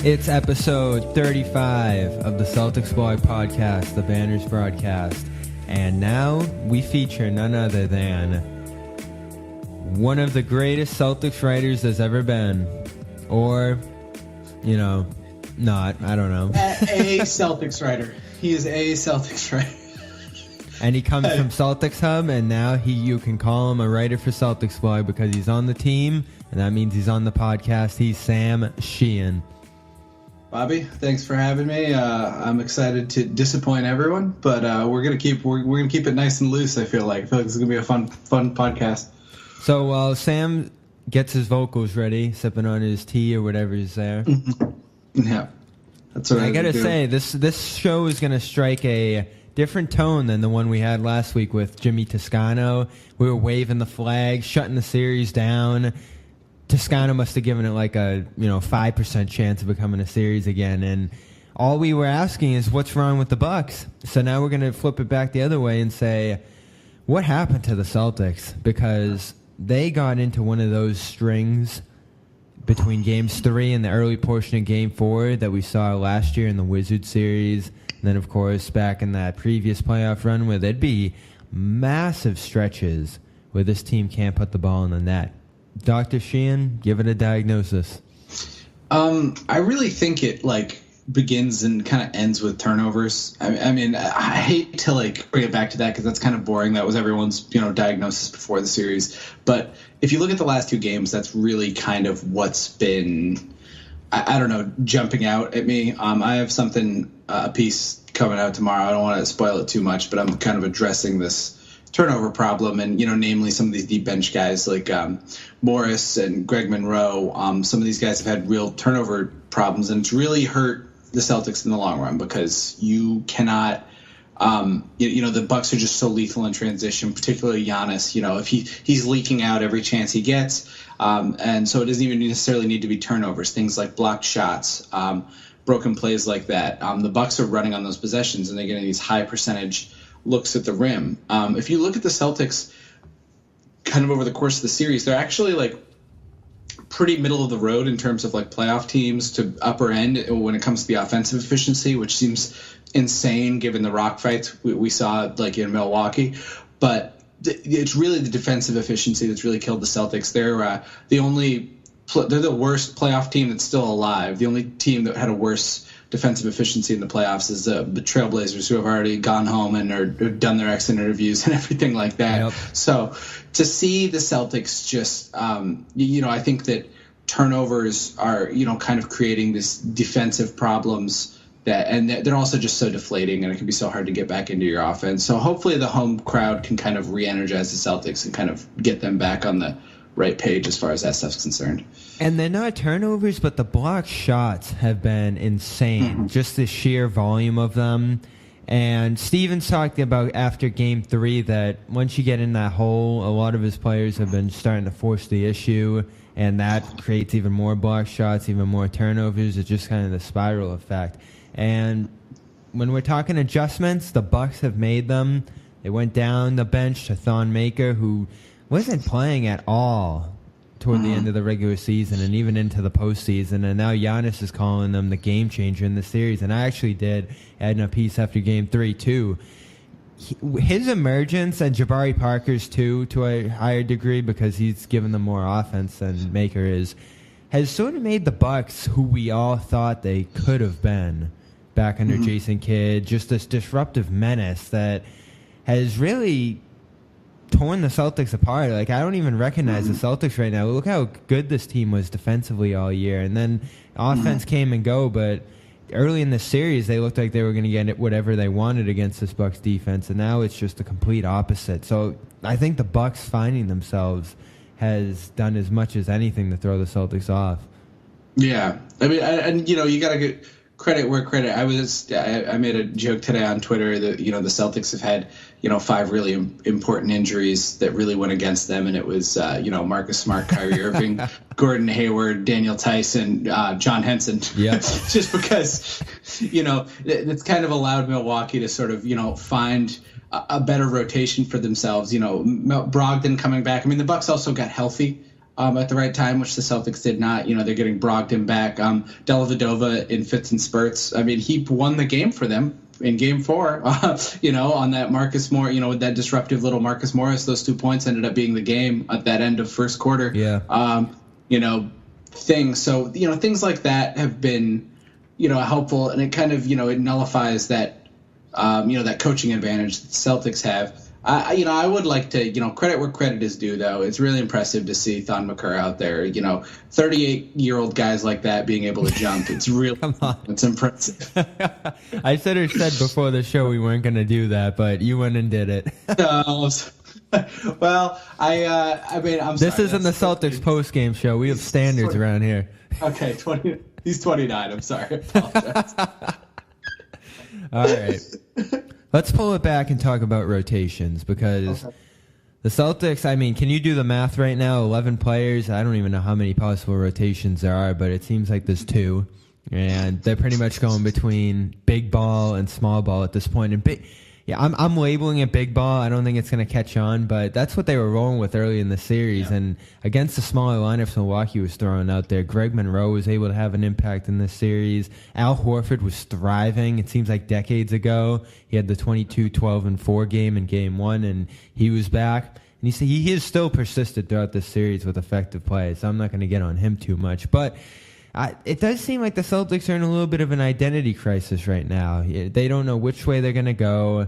It's episode 35 of the CelticsBlog podcast, the Banners broadcast. And now we feature none other than one of the greatest Celtics writers there's ever been. Or, you know, not. I don't know. A Celtics writer. He is a Celtics writer. And he comes from Celtics Hub, and now you can call him a writer for CelticsBlog because he's on the team, and that means he's on the podcast. He's Sam Sheehan. Bobby, thanks for having me. I'm excited to disappoint everyone, but we're gonna keep it nice and loose. I feel like this is gonna be a fun podcast. So while Sam gets his vocals ready, sipping on his tea or whatever is there, yeah, that's what I gotta say. This show is gonna strike a different tone than the one we had last week with Jimmy Toscano. We were waving the flag, shutting the series down. Toscano must have given it like a 5% chance of becoming a series again, and all we were asking is what's wrong with the Bucks. So now we're going to flip it back the other way and say what happened to the Celtics, because they got into one of those strings between games 3 and the early portion of game 4 that we saw last year in the Wizards series, and then of course back in that previous playoff run where there'd be massive stretches where this team can't put the ball in the net. Dr. Sheehan, give it a diagnosis. I really think it begins and kind of ends with turnovers. I mean, I hate to bring it back to that because that's kind of boring. That was everyone's diagnosis before the series. But if you look at the last 2 games, that's really kind of what's been, I don't know, jumping out at me. I have a piece coming out tomorrow. I don't want to spoil it too much, but I'm kind of addressing this turnover problem, and namely some of these deep bench guys like Morris and Greg Monroe. Some of these guys have had real turnover problems, and it's really hurt the Celtics in the long run because you cannot. The Bucks are just so lethal in transition, particularly Giannis. If he's leaking out every chance he gets, and so it doesn't even necessarily need to be turnovers. Things like blocked shots, broken plays like that. The Bucks are running on those possessions, and they're getting these high percentage looks at the rim. If you look at the Celtics kind of over the course of the series, they're actually pretty middle of the road in terms of playoff teams to upper end when it comes to the offensive efficiency, which seems insane given the rock fights we saw in Milwaukee. But it's really the defensive efficiency that's really killed the Celtics. They're the worst playoff team that's still alive. The only team that had a worse defensive efficiency in the playoffs is the Trailblazers, who have already gone home and are done their exit interviews and everything like that. Yep. So to see the Celtics just, I think that turnovers are, kind of creating this defensive problems and they're also just so deflating, and it can be so hard to get back into your offense. So hopefully the home crowd can kind of re-energize the Celtics and kind of get them back on the right page as far as that stuff's concerned. And they're not turnovers, but the blocked shots have been insane. Mm-hmm. Just the sheer volume of them. And Stevens talked about after Game 3 that once you get in that hole, a lot of his players have been starting to force the issue, and that creates even more blocked shots, even more turnovers. It's just kind of the spiral effect. And when we're talking adjustments, the Bucks have made them. They went down the bench to Thon Maker, who wasn't playing at all toward the end of the regular season and even into the postseason, and now Giannis is calling them the game changer in the series. And I actually did add in a piece after Game 3 too. His emergence, and Jabari Parker's too, to a higher degree because he's given them more offense than Maker is, has sort of made the Bucks who we all thought they could have been back under Jason Kidd, just this disruptive menace that has really torn the Celtics apart. I don't even recognize the Celtics right now. Look how good this team was defensively all year, and then offense came and go, but early in the series they looked like they were going to get whatever they wanted against this Bucks defense, and now it's just the complete opposite. So I think the Bucks finding themselves has done as much as anything to throw the Celtics off. Yeah, I mean, you got to get credit where credit. I made a joke today on Twitter that the Celtics have had 5 really important injuries that really went against them, and it was Marcus Smart, Kyrie Irving, Gordon Hayward, Daniel Tyson, John Henson. Yeah, just because it's kind of allowed Milwaukee to sort of find a better rotation for themselves. Brogdon coming back. I mean, the Bucks also got healthy at the right time, which the Celtics did not. They're getting Brogdon back. Dellavedova in fits and spurts. I mean, he won the game for them in Game 4. On that Marcus Morris, with that disruptive little Marcus Morris, those 2 points ended up being the game at that end of first quarter. Yeah. Things. So things like that have been helpful, and it kind of it nullifies that that coaching advantage that the Celtics have. I would like to, credit where credit is due, though. It's really impressive to see Thon Maker out there. 38-year-old guys like that being able to jump. It's really, it's impressive. I said before the show we weren't going to do that, but you went and did it. Well, I'm This sorry, isn't the Celtics post-game show. We have standards around here. Okay, he's 29. I'm sorry. I apologize. All right. Let's pull it back and talk about rotations, because the Celtics, I mean, can you do the math right now? 11 players. I don't even know how many possible rotations there are, but it seems like there's 2. And they're pretty much going between big ball and small ball at this point. And I'm labeling it big ball. I don't think it's going to catch on, but that's what they were rolling with early in the series. Yeah. And against the smaller lineups Milwaukee was throwing out there, Greg Monroe was able to have an impact in this series. Al Horford was thriving. It seems like decades ago. He had the 22-12-4 game in Game 1, and he was back. And he has still persisted throughout this series with effective play, so I'm not going to get on him too much. But it does seem like the Celtics are in a little bit of an identity crisis right now. They don't know which way they're going to go.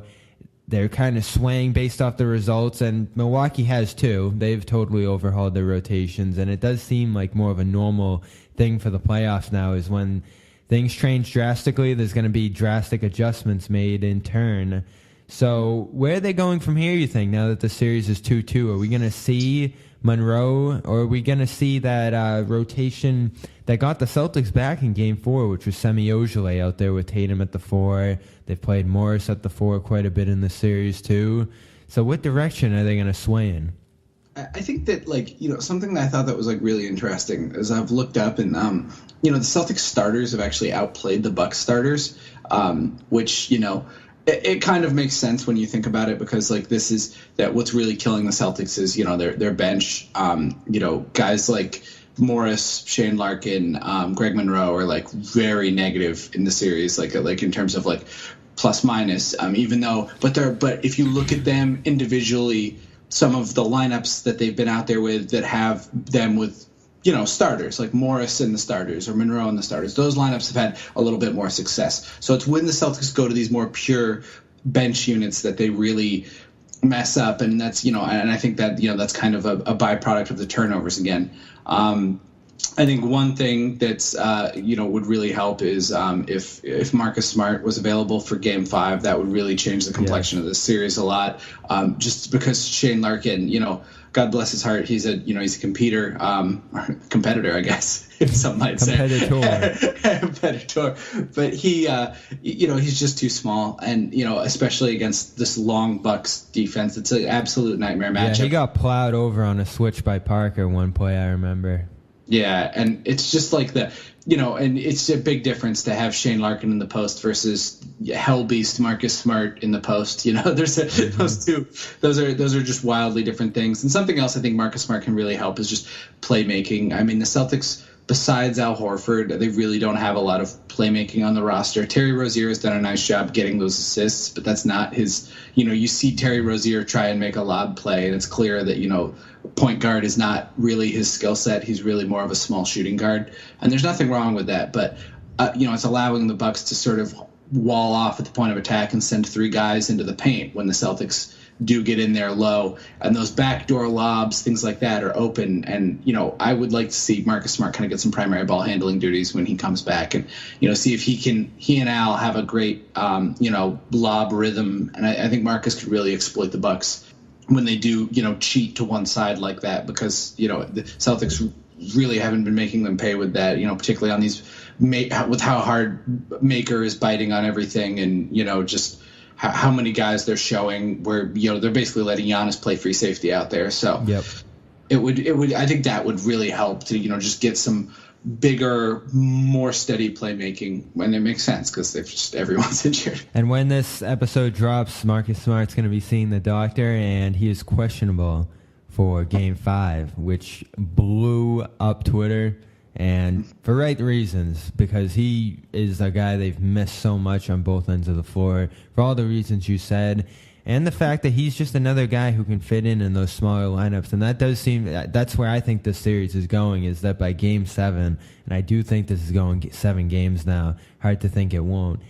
They're kind of swaying based off the results, and Milwaukee has too. They've totally overhauled their rotations, and it does seem like more of a normal thing for the playoffs now is when things change drastically, there's going to be drastic adjustments made in turn. So where are they going from here, you think, now that the series is 2-2? Are we going to see Monroe, or are we going to see that rotation that got the Celtics back in Game 4, which was Semi Ojeleye out there with Tatum at the 4. They've played Morris at the 4 quite a bit in the series too. So what direction are they going to sway in? I think that, something that I thought that was, really interesting is I've looked up and, the Celtics starters have actually outplayed the Bucks starters, which, it kind of makes sense when you think about it, because this is that what's really killing the Celtics is their bench. Guys like Morris, Shane Larkin, Greg Monroe are very negative in the series, like in terms of plus minus. Even though, but if you look at them individually, some of the lineups that they've been out there with that have them with starters like Morris and the starters or Monroe and the starters, those lineups have had a little bit more success. So it's when the Celtics go to these more pure bench units that they really mess up, and that's and I think that that's kind of a byproduct of the turnovers again. I think one thing that's would really help is if Marcus Smart was available for Game 5, that would really change the complexion of this series a lot. Just because Shane Larkin, God bless his heart, he's a competitor, I guess, some might say. Competitor. But he, he's just too small, and especially against this long Bucks defense, it's an absolute nightmare matchup. Yeah, he got plowed over on a switch by Parker one play, I remember. Yeah, and it's just and it's a big difference to have Shane Larkin in the post versus hell beast Marcus Smart in the post. There's those two. Those are just wildly different things. And something else I think Marcus Smart can really help is just playmaking. I mean, the Celtics, besides Al Horford, they really don't have a lot of playmaking on the roster. Terry Rozier has done a nice job getting those assists, but that's not his. You see Terry Rozier try and make a lob play, and it's clear that point guard is not really his skill set. He's really more of a small shooting guard, and there's nothing wrong with that. But it's allowing the Bucks to sort of wall off at the point of attack and send 3 guys into the paint when the Celtics do get in there low, and those backdoor lobs, things like that, are open. And I would like to see Marcus Smart kind of get some primary ball handling duties when he comes back, and see if he and Al have a great lob rhythm. And I think Marcus could really exploit the Bucks when they do cheat to one side like that, because the Celtics really haven't been making them pay with that, particularly on these with how hard Maker is biting on everything, and just how many guys they're showing where they're basically letting Giannis play free safety out there. So yep. it would I think that would really help to just get some bigger, more steady playmaking when it makes sense, because everyone's injured. And when this episode drops, Marcus Smart's going to be seeing the doctor, and he is questionable for Game 5, which blew up Twitter, and for right reasons, because he is a guy they've missed so much on both ends of the floor, for all the reasons you said, and the fact that he's just another guy who can fit in those smaller lineups. And that does seem, that's where I think this series is going, is that by Game 7, and I do think this is going 7 games now, hard to think it won't,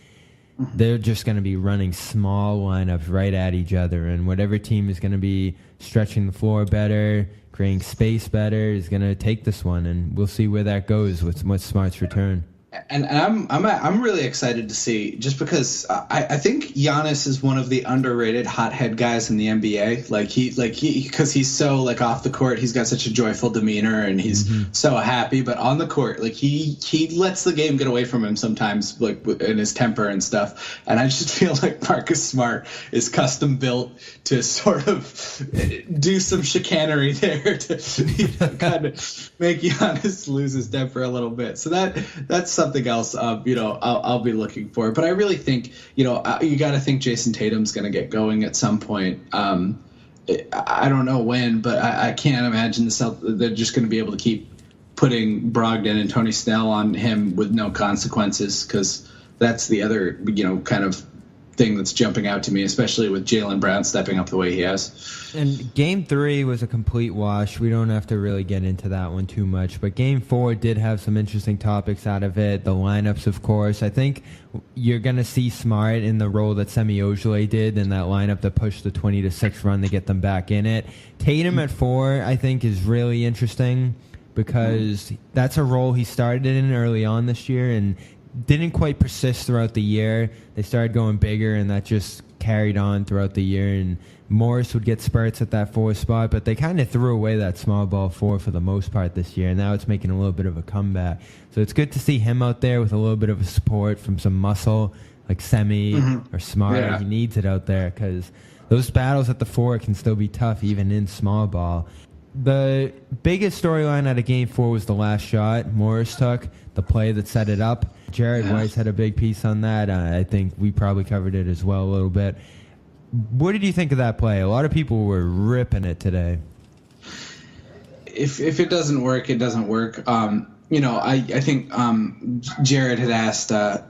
they're just going to be running small lineups right at each other, and whatever team is going to be stretching the floor better, creating space better, is going to take this one, and we'll see where that goes with Smart's return. And I'm really excited to see, just because I think Giannis is one of the underrated hothead guys in the NBA. Because he's so like off the court, he's got such a joyful demeanor and he's so happy. But on the court, like he lets the game get away from him sometimes, like in his temper and stuff. And I just feel like Marcus Smart is custom built to sort of do some chicanery there to kind of make Giannis lose his temper a little bit. So that's something else, I'll be looking for. But I really think, you got to think Jason Tatum's going to get going at some point. I don't know when, but I can't imagine they're just going to be able to keep putting Brogdon and Tony Snell on him with no consequences, because that's the other, kind of thing that's jumping out to me, especially with Jaylen Brown stepping up the way he has. And Game 3 was a complete wash. We don't have to really get into that one too much. But Game 4 did have some interesting topics out of it. The lineups, of course. I think you're going to see Smart in the role that Semi Ojeleye did in that lineup that pushed the 20-6 run to get them back in it. Tatum at 4, I think, is really interesting, because that's a role he started in early on this year and didn't quite persist throughout the year. They started going bigger, and that just carried on throughout the year. And Morris would get spurts at that 4 spot, but they kind of threw away that small ball 4 for the most part this year, and now it's making a little bit of a comeback. So it's good to see him out there with a little bit of a support from some muscle, like Semi or Smart. Yeah. He needs it out there, because those battles at the 4 can still be tough, even in small ball. The biggest storyline out of Game 4 was the last shot Morris took, the play that set it up. Jared Weiss had a big piece on that. I think we probably covered it as well a little bit. What did you think of that play? A lot of people were ripping it today. If it doesn't work, it doesn't work. I think Jared had asked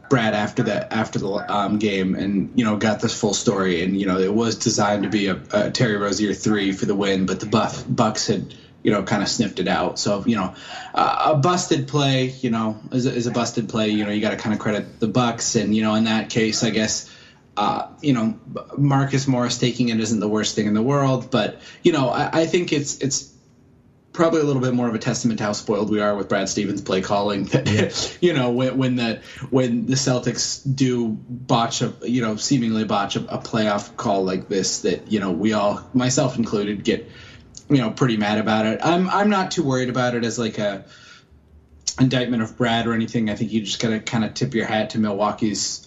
Brad after the game, and got this full story, and it was designed to be a Terry Rozier 3 for the win, but the Bucks had kind of sniffed it out. So a busted play, is a busted play. You got to kind of credit the Bucks, and in that case, I guess. Marcus Morris taking it isn't the worst thing in the world, but I think it's probably a little bit more of a testament to how spoiled we are with Brad Stevens' play calling. That when the Celtics do botch seemingly botch a playoff call like this, that we all, myself included, get pretty mad about it. I'm not too worried about it as like a indictment of Brad or anything. I think you just gotta kind of tip your hat to Milwaukee's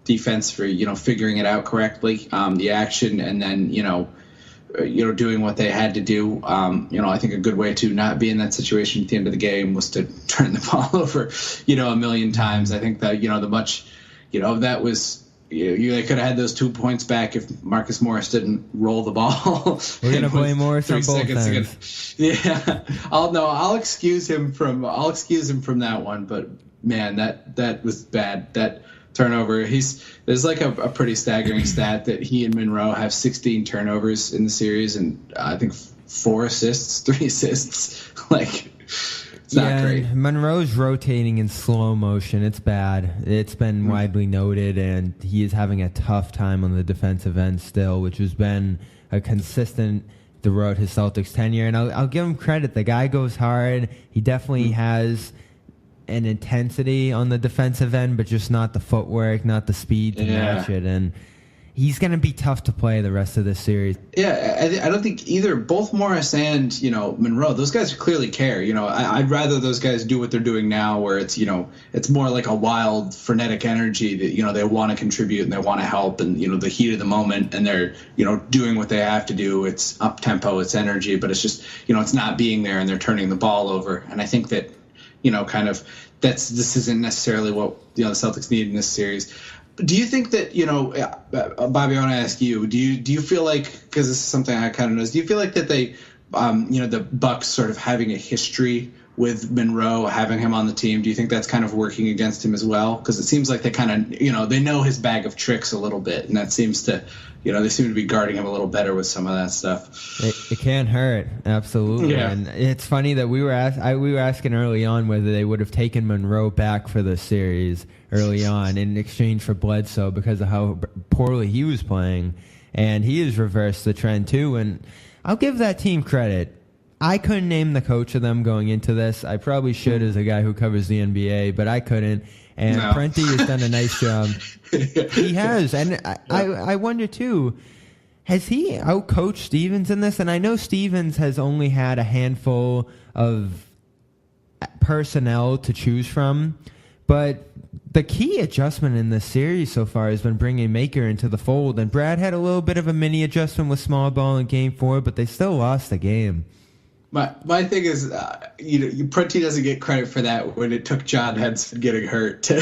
defense for figuring it out correctly, the action, and then doing what they had to do. I think a good way to not be in that situation at the end of the game was to turn the ball over a million times. I think that that was they could have had those 2 points back if Marcus Morris didn't roll the ball. We're gonna blame Morris on both ends. Yeah, I'll excuse him from that one. But man, that was bad. That turnover. There's like a pretty staggering stat that he and Monroe have 16 turnovers in the series, and I think 4 assists, 3 assists. Like. It's not great. Monroe's rotating in slow motion. It's bad. It's been widely noted, and he is having a tough time on the defensive end still, which has been a consistent throughout his Celtics tenure. And I'll give him credit. The guy goes hard. He definitely has an intensity on the defensive end, but just not the footwork, not the speed to match it. And he's going to be tough to play the rest of this series. Yeah, I don't think both Morris and, Monroe, those guys clearly care. I'd rather those guys do what they're doing now, where it's, it's more like a wild, frenetic energy that, they want to contribute and they want to help, and, the heat of the moment, and they're, doing what they have to do. It's up tempo, it's energy, but it's just, it's not being there, and they're turning the ball over. And I think that, this isn't necessarily what, the Celtics need in this series. Do you think that, Bobby, I want to ask you, do you feel like, because this is something I kind of noticed, do you feel like that they the Bucks sort of having a history with Monroe, having him on the team, do you think that's kind of working against him as well? Because it seems like they kind of, they know his bag of tricks a little bit, and that seems to, they seem to be guarding him a little better with some of that stuff. It can't hurt, absolutely. Yeah. And it's funny that we were asking early on whether they would have taken Monroe back for the series early on in exchange for Bledsoe because of how poorly he was playing, and he has reversed the trend too. And I'll give that team credit. I couldn't name the coach of them going into this. I probably should as a guy who covers the NBA, but I couldn't. And Prenti has done a nice job. He has. And I wonder, too, has he outcoached Stevens in this? And I know Stevens has only had a handful of personnel to choose from, but the key adjustment in this series so far has been bringing Maker into the fold. And Brad had a little bit of a mini adjustment with small ball in Game 4, but they still lost the game. My thing is, Prenti doesn't get credit for that when it took John Henson getting hurt to,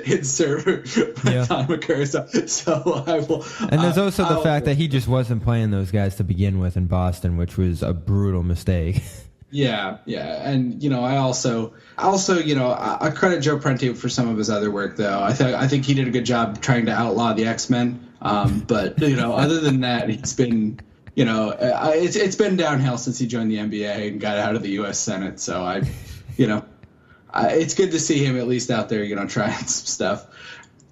insert Thon Maker. So I will. And there's also the fact that he just wasn't playing those guys to begin with in Boston, which was a brutal mistake. Yeah, and I also I credit Joe Prenti for some of his other work though. I think he did a good job trying to outlaw the X-Men. But other than that, he's been. It's been downhill since he joined the NBA and got out of the U.S. Senate. So it's good to see him at least out there, trying some stuff.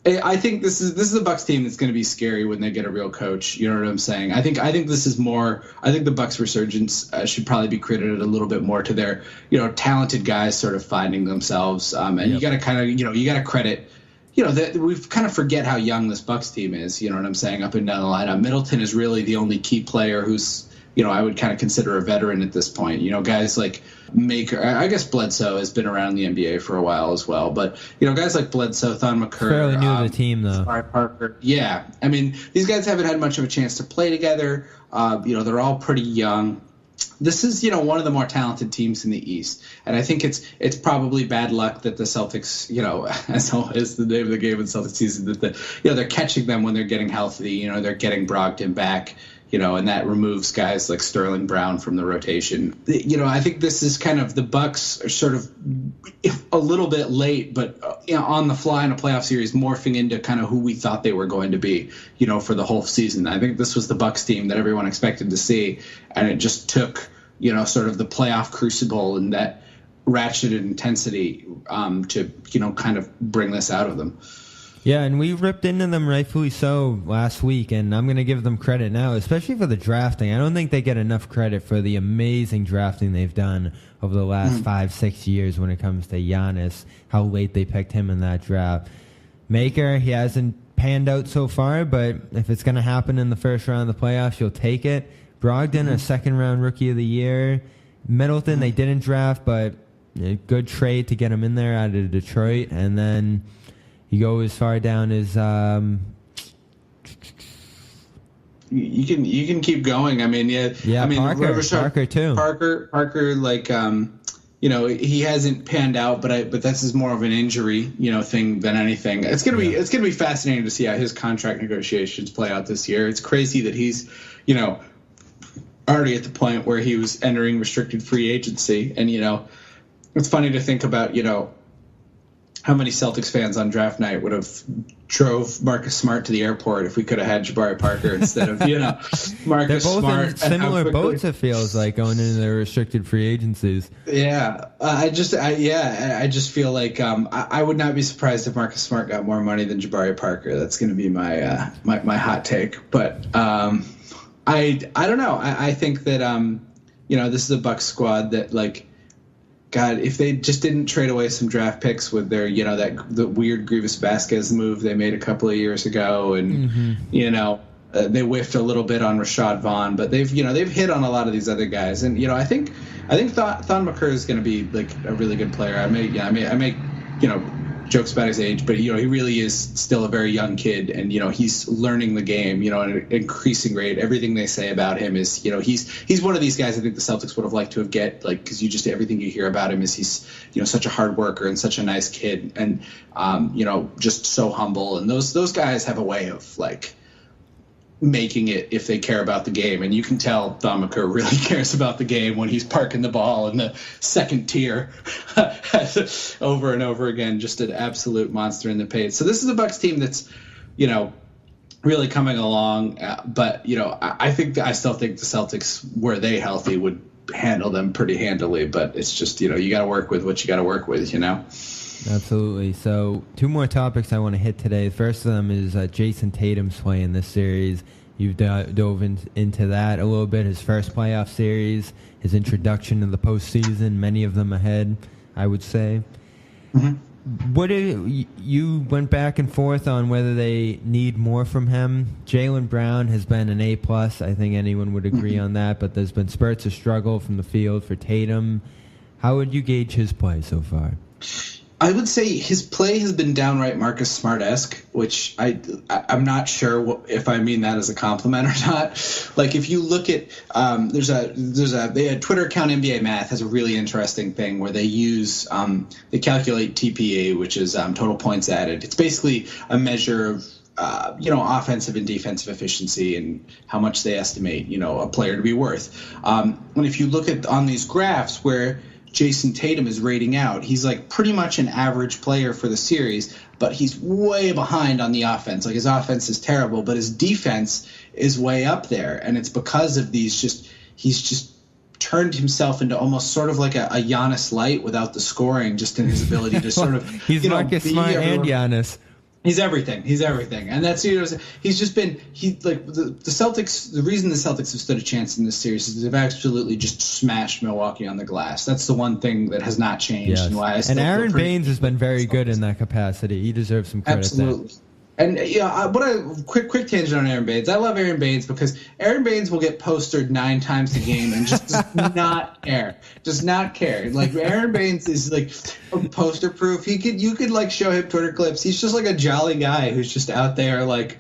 I think this is a Bucks team that's going to be scary when they get a real coach. You know what I'm saying? I think this is more. I think the Bucks resurgence should probably be credited a little bit more to their talented guys sort of finding themselves. And you got to kind of you got to credit. We kind of forget how young this Bucks team is, you know what I'm saying, up and down the lineup. Middleton is really the only key player who's, I would kind of consider a veteran at this point. Guys like Maker, I guess Bledsoe has been around the NBA for a while as well. But, guys like Bledsoe, Thon Maker. Fairly new to the team, though. Parker. Yeah. I mean, these guys haven't had much of a chance to play together. They're all pretty young. This is, one of the more talented teams in the East, and I think it's probably bad luck that the Celtics, as always, the name of the game in Celtics season, that they're catching them when they're getting healthy. They're getting Brogdon back, and that removes guys like Sterling Brown from the rotation. I think this is kind of the Bucks are sort of a little bit late, but on the fly in a playoff series, morphing into kind of who we thought they were going to be, for the whole season. I think this was the Bucks team that everyone expected to see, and it just took sort of the playoff crucible and that ratcheted intensity to kind of bring this out of them. Yeah, and we ripped into them rightfully so last week, and I'm going to give them credit now, especially for the drafting. I don't think they get enough credit for the amazing drafting they've done over the last 5-6 years when it comes to Giannis, how late they picked him in that draft. Maker, he hasn't panned out so far, but if it's going to happen in the first round of the playoffs, you'll take it. Brogdon, a second-round Rookie of the Year. Middleton, they didn't draft, but a good trade to get him in there out of Detroit. And then you go as far down as you can keep going. I mean, I mean, Parker too. Parker, like he hasn't panned out, but this is more of an injury, thing than anything. It's gonna be fascinating to see how his contract negotiations play out this year. It's crazy that he's already at the point where he was entering restricted free agency, and it's funny to think about how many Celtics fans on draft night would have drove Marcus Smart to the airport if we could have had Jabari Parker instead of Marcus They're both Smart. in similar boats, it feels like, going into their restricted free agencies. Yeah, I just feel like I would not be surprised if Marcus Smart got more money than Jabari Parker. That's going to be my my hot take, but I don't know. I think that this is a Bucks squad that, like, God, if they just didn't trade away some draft picks with their, the weird Grievous Vasquez move they made a couple of years ago, and they whiffed a little bit on Rashad Vaughn, but they've hit on a lot of these other guys, and I think Thon Maker is going to be like a really good player. I make jokes about his age, but he really is still a very young kid, and he's learning the game at an increasing rate. Everything they say about him is he's one of these guys I think the Celtics would have liked to have because everything you hear about him is he's such a hard worker and such a nice kid, and just so humble, and those guys have a way of making it if they care about the game. And you can tell Thon Maker really cares about the game when he's parking the ball in the second tier over and over again. Just an absolute monster in the paint. So this is a Bucks team that's, really coming along. But, I still think the Celtics, were they healthy, would handle them pretty handily. But it's just, you got to work with what you got to work with, Absolutely. So 2 more topics I want to hit today. The first of them is Jason Tatum's play in this series. You've dove into that a little bit. His first playoff series, his introduction to the postseason, many of them ahead, I would say. Mm-hmm. You went back and forth on whether they need more from him. Jaylen Brown has been an A+. I think anyone would agree on that. But there's been spurts of struggle from the field for Tatum. How would you gauge his play so far? I would say his play has been downright Marcus Smart-esque, which I'm not sure if I mean that as a compliment or not. Like if you look at they had Twitter account NBA Math has a really interesting thing where they use they calculate TPA, which is total points added. It's basically a measure of offensive and defensive efficiency and how much they estimate a player to be worth. And if you look at on these graphs where Jason Tatum is rating out, he's like pretty much an average player for the series, but he's way behind on the offense. Like his offense is terrible, but his defense is way up there. And it's because of he's just turned himself into almost sort of like a Giannis light without the scoring, just in his ability to sort of, he's Marcus Smart and Giannis. He's everything. And that's he's just been the Celtics. The reason the Celtics have stood a chance in this series is they've absolutely just smashed Milwaukee on the glass. That's the one thing that has not changed. Yes. And why and Aaron Baines has been very good in that capacity. He deserves some credit. Absolutely. There. And quick tangent on Aaron Baines. I love Aaron Baines because Aaron Baines will get postered 9 times a game and just does not care. Like Aaron Baines is like poster proof. You could like show him Twitter clips. He's just like a jolly guy who's just out there like,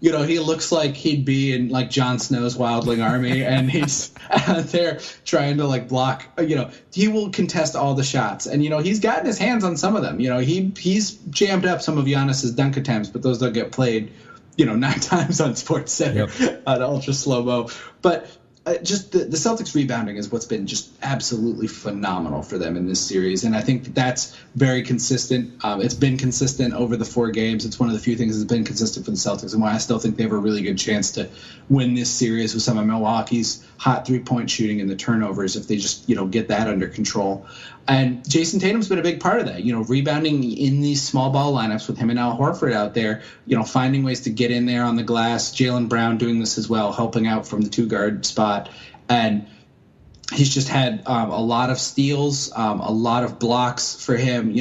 he looks like he'd be in like Jon Snow's Wildling Army, and he's out there trying to like block. He will contest all the shots, and he's gotten his hands on some of them. He's jammed up some of Giannis's dunk attempts, but those don't get played, 9 times on SportsCenter on ultra slow mo. But just the Celtics rebounding is what's been just absolutely phenomenal for them in this series. And I think that's very consistent. It's been consistent over the 4 games. It's one of the few things that's been consistent for the Celtics, and why I still think they have a really good chance to win this series with some of Milwaukee's hot 3-point shooting and the turnovers if they just, get that under control. And Jason Tatum's been a big part of that, rebounding in these small ball lineups with him and Al Horford out there, finding ways to get in there on the glass. Jaylen Brown doing this as well, helping out from the 2-guard spot. And he's just had a lot of steals, a lot of blocks for him.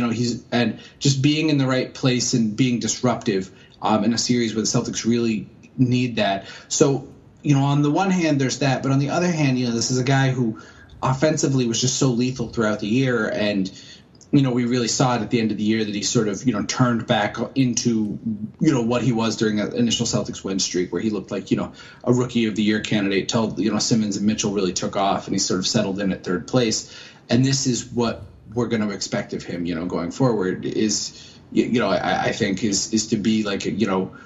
And just being in the right place and being disruptive in a series where the Celtics really need that. So, on the one hand, there's that. But on the other hand, this is a guy who offensively was just so lethal throughout the year. And, we really saw it at the end of the year that he sort of, turned back into, what he was during that initial Celtics win streak where he looked like, a rookie of the year candidate till, Simmons and Mitchell really took off and he sort of settled in at 3rd place. And this is what we're going to expect of him, going forward is, I think is to be like,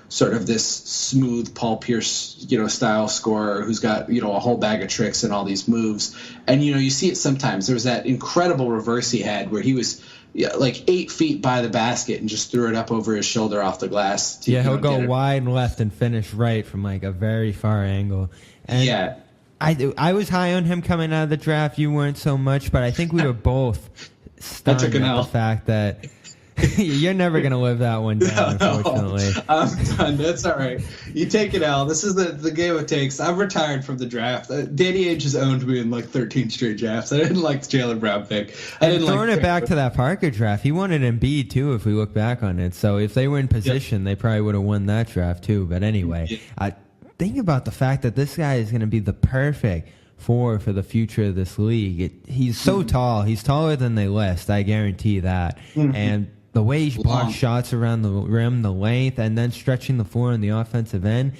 sort of this smooth Paul Pierce, style scorer who's got, a whole bag of tricks and all these moves. And, you see it sometimes. There was that incredible reverse he had where he was like 8 feet by the basket and just threw it up over his shoulder off the glass. He'll go wide and left and finish right from like a very far angle. And I was high on him coming out of the draft. You weren't so much, but I think we were both stunned at the fact that you're never going to live that one down, unfortunately. I'm done. That's all right. You take it out. This is the game it takes. I'm retired from the draft. Danny Ainge has owned me in like 13 straight drafts. I didn't like the Jaylen Brown pick. Throwing it back to that Parker draft, he wanted Embiid too if we look back on it. So if they were in position, they probably would have won that draft too. But anyway, think about the fact that this guy is going to be the perfect for the future of this league. He's so tall. He's taller than they list. I guarantee that. And the way he blocks shots around the rim, the length, and then stretching the floor on the offensive end,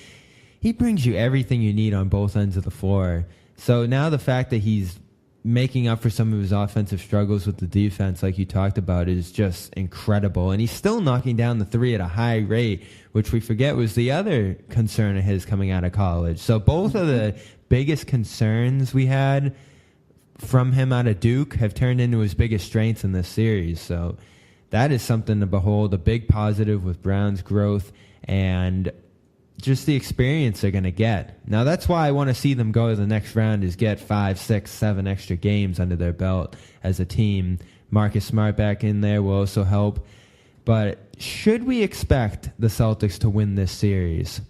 he brings you everything you need on both ends of the floor. So now the fact that he's making up for some of his offensive struggles with the defense, like you talked about, is just incredible. And he's still knocking down the three at a high rate, which we forget was the other concern of his coming out of college. So both of the biggest concerns we had from him out of Duke have turned into his biggest strengths in this series. So that is something to behold, a big positive with Brown's growth and just the experience they're going to get. Now, that's why I want to see them go to the next round, is get 5, 6, 7 extra games under their belt as a team. Marcus Smart back in there will also help. But should we expect the Celtics to win this series?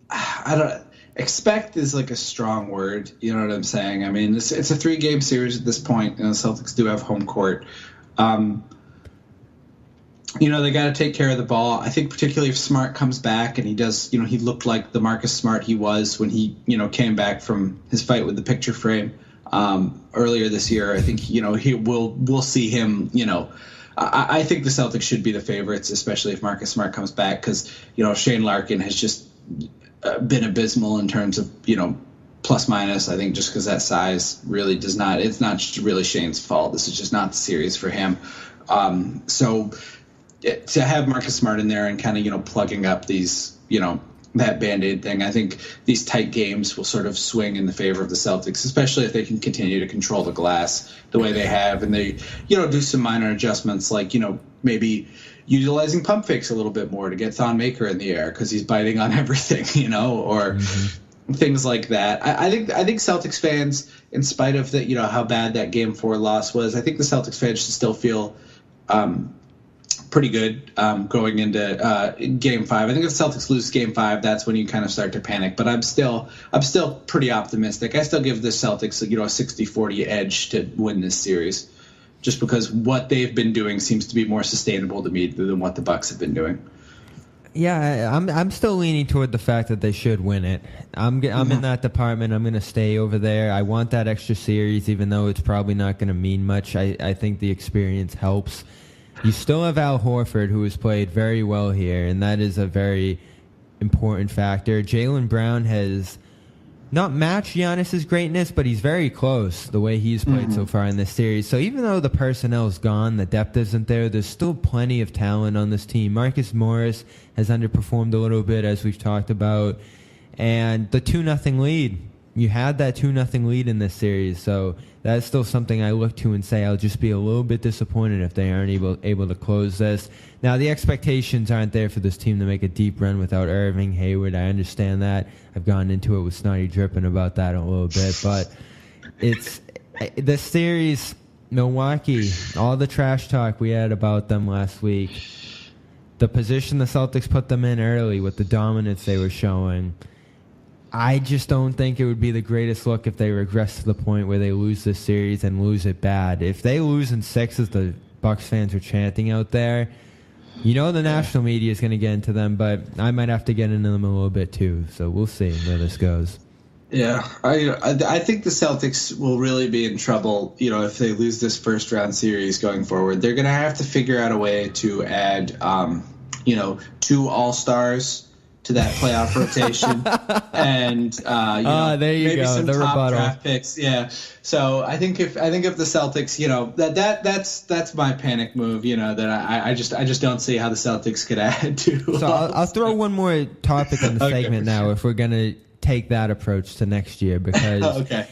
I don't. Expect is like a strong word. You know what I'm saying? I mean, it's a 3-game series at this point. You know, the Celtics do have home court. You know, they got to take care of the ball. I think particularly if Smart comes back and he does, you know, he looked like the Marcus Smart he was when he, you know, came back from his fight with the picture frame earlier this year. I think, you know, we'll see him, you know. I think the Celtics should be the favorites, especially if Marcus Smart comes back, because, you know, Shane Larkin has just been abysmal in terms of, you know, plus minus. I think just because that size really does not, it's not really Shane's fault. This is just not the series for him. So to have Marcus Smart in there and kind of, you know, plugging up these, you know, that Band-Aid thing, I think these tight games will sort of swing in the favor of the Celtics, especially if they can continue to control the glass the way they have, and they, you know, do some minor adjustments, like, you know, maybe utilizing pump fakes a little bit more to get Thon Maker in the air because he's biting on everything, you know, or things like that. I think Celtics fans, in spite of the, you know, how bad that Game 4 loss was, I think the Celtics fans should still feel pretty good going into Game 5. I think if the Celtics lose Game 5, that's when you kind of start to panic. But I'm still pretty optimistic. I still give the Celtics, you know, a 60-40 edge to win this series, just because what they've been doing seems to be more sustainable to me than what the Bucks have been doing. Yeah, I'm still leaning toward the fact that they should win it. I'm in that department. I'm going to stay over there. I want that extra series, even though it's probably not going to mean much. I think the experience helps. You still have Al Horford, who has played very well here, and that is a very important factor. Jaylen Brown has not matched Giannis's greatness, but he's very close the way he's played so far in this series. So even though the personnel's gone, the depth isn't there, there's still plenty of talent on this team. Marcus Morris has underperformed a little bit, as we've talked about. And the 2-0 lead. You had that 2-0 lead in this series, so that's still something I look to and say I'll just be a little bit disappointed if they aren't able to close this. Now, the expectations aren't there for this team to make a deep run without Irving, Hayward. I understand that. I've gone into it with Snotty dripping about that a little bit, but it's the series, Milwaukee, all the trash talk we had about them last week, the position the Celtics put them in early with the dominance they were showing. I just don't think it would be the greatest look if they regress to the point where they lose this series and lose it bad. If they lose in 6, as the Bucks fans are chanting out there, you know the national media is going to get into them, but I might have to get into them a little bit too. So we'll see where this goes. Yeah, I think the Celtics will really be in trouble, you know, if they lose this first-round series going forward. They're going to have to figure out a way to add, you know, 2 All-Stars to that playoff rotation, and you know, there you maybe go, some the top rebuttal. draft picks. Yeah. So I think if the Celtics, you know, that's my panic move. You know, that I just don't see how the Celtics could add to. So I'll throw one more topic in the segment now, if we're gonna take that approach to next year, because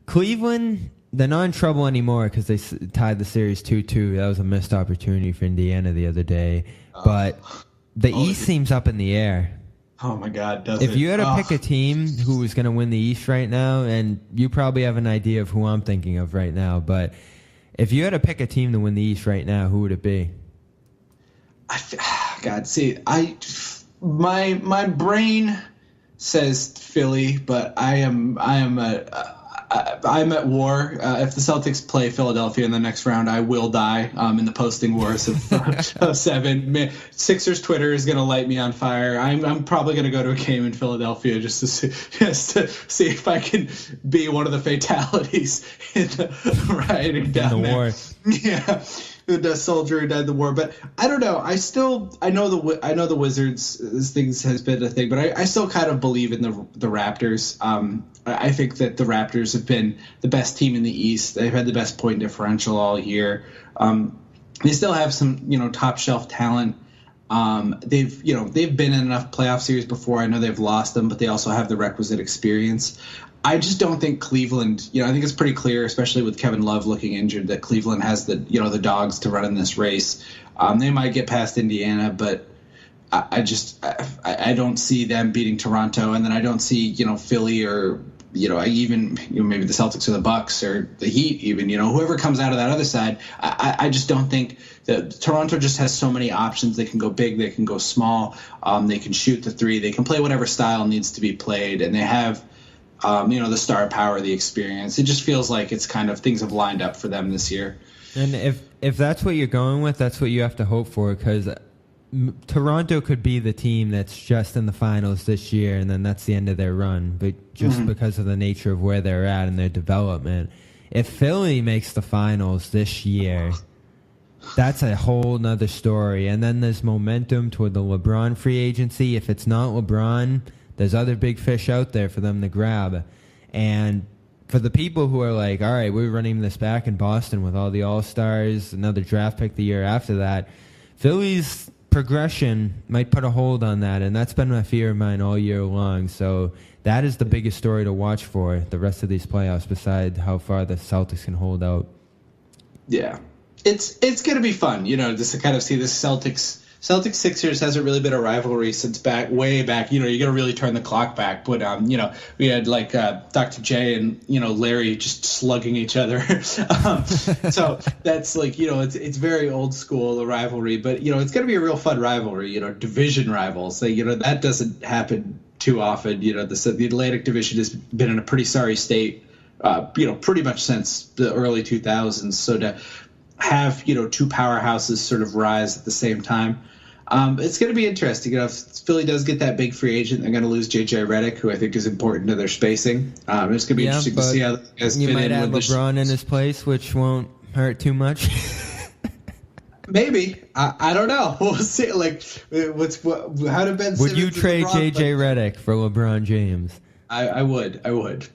Cleveland, they're not in trouble anymore because they tied the series 2-2. That was a missed opportunity for Indiana the other day, but the East seems up in the air. Oh, my God, does If it? you had to pick a team who was going to win the East right now, and you probably have an idea of who I'm thinking of right now, but if you had to pick a team to win the East right now, who would it be? God, see, my brain says Philly, but I'm at war. If the Celtics play Philadelphia in the next round, I will die in the posting wars of 7. Sixers Twitter is going to light me on fire. I'm probably going to go to a game in Philadelphia just to see if I can be one of the fatalities in the rioting down in the there. war. Yeah. soldier who died in the war. But I don't know. I know the Wizards. This thing has been a thing, but I still kind of believe in the Raptors. I think that the Raptors have been the best team in the East. They've had the best point differential all year. They still have some top shelf talent. They've been in enough playoff series before. I know they've lost them, but they also have the requisite experience. I just don't think Cleveland, I think it's pretty clear, especially with Kevin Love looking injured, that Cleveland has the dogs to run in this race. They might get past Indiana, but I don't see them beating Toronto, and then I don't see, Philly or, even maybe the Celtics or the Bucks or the Heat even, whoever comes out of that other side. I just don't think that Toronto just has so many options. They can go big, they can go small, they can shoot the three, they can play whatever style needs to be played, and they have the star power, the experience. It just feels like it's kind of things have lined up for them this year. And if that's what you're going with, that's what you have to hope for, because Toronto could be the team that's just in the finals this year, and then that's the end of their run. But just because of the nature of where they're at and their development, if Philly makes the finals this year, that's a whole nother story. And then there's momentum toward the LeBron free agency. If it's not LeBron, there's other big fish out there for them to grab. And for the people who are like, all right, we're running this back in Boston with all the All-Stars, another draft pick the year after that, Philly's progression might put a hold on that, and that's been a fear of mine all year long. So that is the biggest story to watch for the rest of these playoffs, besides how far the Celtics can hold out. Yeah. It's going to be fun, just to kind of see the Celtics-Sixers hasn't really been a rivalry since way back. You're going to really turn the clock back. But, we had like Dr. J and, Larry just slugging each other. So that's like, it's very old school, the rivalry. But, it's going to be a real fun rivalry, division rivals. That doesn't happen too often. The Atlantic Division has been in a pretty sorry state, pretty much since the early 2000s. So to have, two powerhouses sort of rise at the same time, it's going to be interesting. If Philly does get that big free agent, they're going to lose J.J. Redick, who I think is important to their spacing. It's going to be interesting to see how the guys fit in. You might add LeBron in his place, which won't hurt too much. Maybe. I don't know. We'll see. Like, how did Ben Simmons? Would you trade J.J. Redick for LeBron James? I would.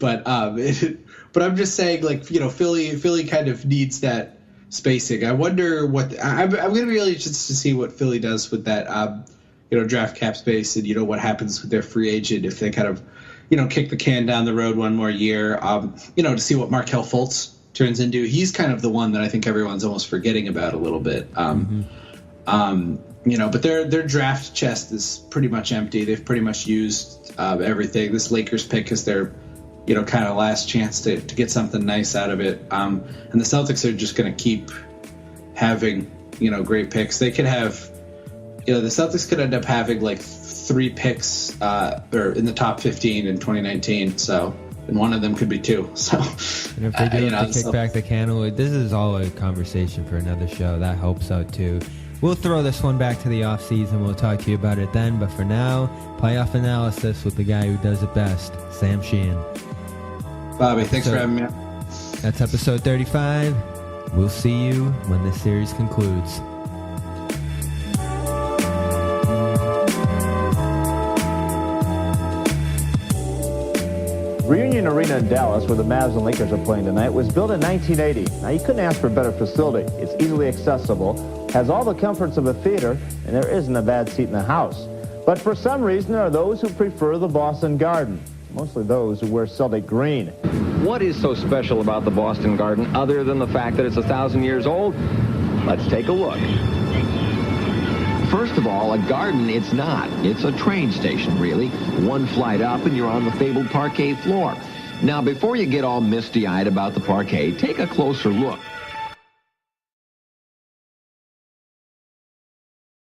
But but I'm just saying, like, Philly kind of needs that spacing. I wonder what I'm going to be really interested to see what Philly does with that, draft cap space, and what happens with their free agent if they kind of, kick the can down the road one more year. To see what Markelle Fultz turns into. He's kind of the one that I think everyone's almost forgetting about a little bit. But their draft chest is pretty much empty. They've pretty much used everything. This Lakers pick is their kind of last chance to get something nice out of it. And the Celtics are just going to keep having, great picks. They could have, the Celtics could end up having like 3 picks or in the top 15 in 2019. So, and one of them could be 2. So, and if they do have to kick back the candle, this is all a conversation for another show. That helps out too. We'll throw this one back to the offseason. We'll talk to you about it then. But for now, playoff analysis with the guy who does it best, Sam Sheehan. Bobby, thanks for having me. That's episode 35. We'll see you when this series concludes. Reunion Arena in Dallas, where the Mavs and Lakers are playing tonight, was built in 1980. Now, you couldn't ask for a better facility. It's easily accessible, has all the comforts of a theater, and there isn't a bad seat in the house. But for some reason, there are those who prefer the Boston Garden, mostly those who wear Celtic green. What is so special about the Boston Garden other than the fact that it's 1,000 years old? Let's take a look. First of all, a garden it's not. It's a train station, really. One flight up and you're on the fabled parquet floor. Now, before you get all misty-eyed about the parquet, take a closer look.